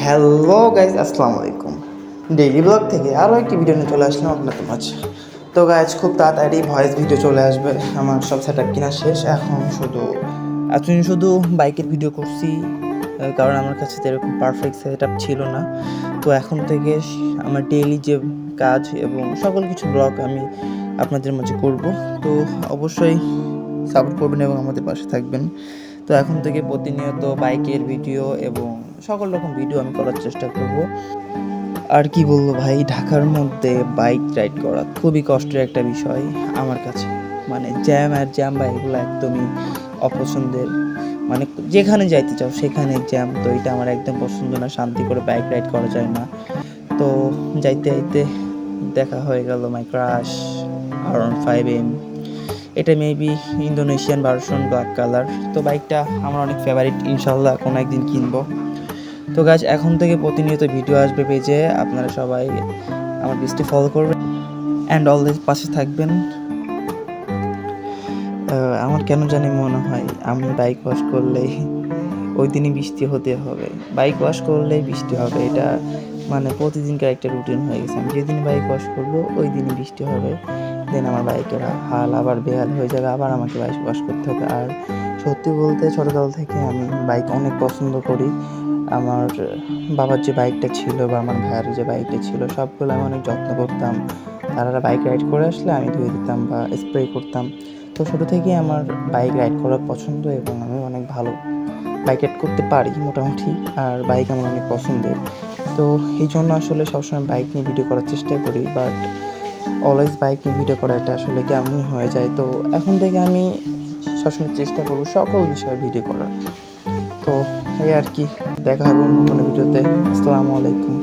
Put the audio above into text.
Hello guys, আসসালামু আলাইকুম। Daily blog থেকে আরও একটি ভিডিও নিয়ে চলে আসলাম আপনাদের মাঝে। তো গাইজ, খুব তাড়াতাড়ি ভয়েস ভিডিও চলে আসবে। আমার সব সেট আপ কিনা শেষ, এতদিন শুধু বাইকের ভিডিও করছি, কারণ আমার কাছে তো এরকম পারফেক্ট সেট আপ ছিল না। তো এখন থেকে আমার ডেইলি যে কাজ এবং সকল কিছু ব্লগ আমি আপনাদের মাঝে করব। তো অবশ্যই সাপোর্ট করবেন এবং আমাদের পাশে থাকবেন। তো এখন থেকে প্রতিনিয়ত বাইকের ভিডিও এবং সকল রকম ভিডিও আমি করার চেষ্টা করব। আর কি বলবো ভাই, ঢাকার মধ্যে বাইক রাইড করা খুবই কষ্টের একটা বিষয় আমার কাছে। মানে জ্যাম বা এগুলো একদমই অপছন্দের। মানে যেখানে যাইতে চাও সেখানে জ্যাম, তো এটা আমার একদম পছন্দ না। শান্তি করে বাইক রাইড করা যায় না। তো যাইতে যাইতে দেখা হয়ে গেল মাই ক্রাশ R15M। এটা maybe Indonesian version, black colour. তো বাইকটা আমার অনেক ফেভারিট, ইনশাল্লাহ কোনো একদিন কিনবো। তো গাইজ, এখন থেকে প্রতিনিয়ত ভিডিও আসবে পেজে, আপনারা সবাই আমার পেজটি ফলো করবেন অ্যান্ড অলওয়েজ পাশে থাকবেন। আমার কেন জানি মনে হয় আমি বাইক ওয়াশ করলেই ওই দিনই বৃষ্টি হতে হবে, বাইক ওয়াশ করলেই বৃষ্টি হবে। এটা মানে প্রতিদিনকার একটা রুটিন হয়ে গেছে। আমি যেদিন বাইক ওয়াশ করবো ওই দিনই বৃষ্টি হবে। দেন আমার বাইকের হাল আবার বেহাল হয়ে যাবে, আবার আমাকে বাইক ওয়াশ করতে হবে। আর সত্যি বলতে ছোটোকাল থেকে আমি বাইক অনেক পছন্দ করি। আমার বাবার যে বাইকটা ছিল বা আমার ভাইয়ের যে বাইকটা ছিল, সবগুলো আমি অনেক যত্ন করতাম। তারা বাইক রাইড করে আসলে আমি ধুয়ে দিতাম বা স্প্রে করতাম। তো ছোটো থেকেই আমার বাইক রাইড করা পছন্দ এবং আমি অনেক ভালো বাইক রাইড করতে পারি মোটামুটি। আর বাইক আমার অনেক পছন্দের। তো এই জন্য আসলে সবসময় বাইক নিয়ে ভিডিও করার চেষ্টা করি, বাট অলওয়েজ বাইক নিয়ে ভিডিও করাটা আসলে কেমনই হয়ে যায়। তো এখন থেকে আমি সবসময় চেষ্টা করবো সকল বিষয়ে ভিডিও করার। তো এই আর কি, দেখা হবে অন্য কোনো ভিডিওতে। আসসালামু আলাইকুম।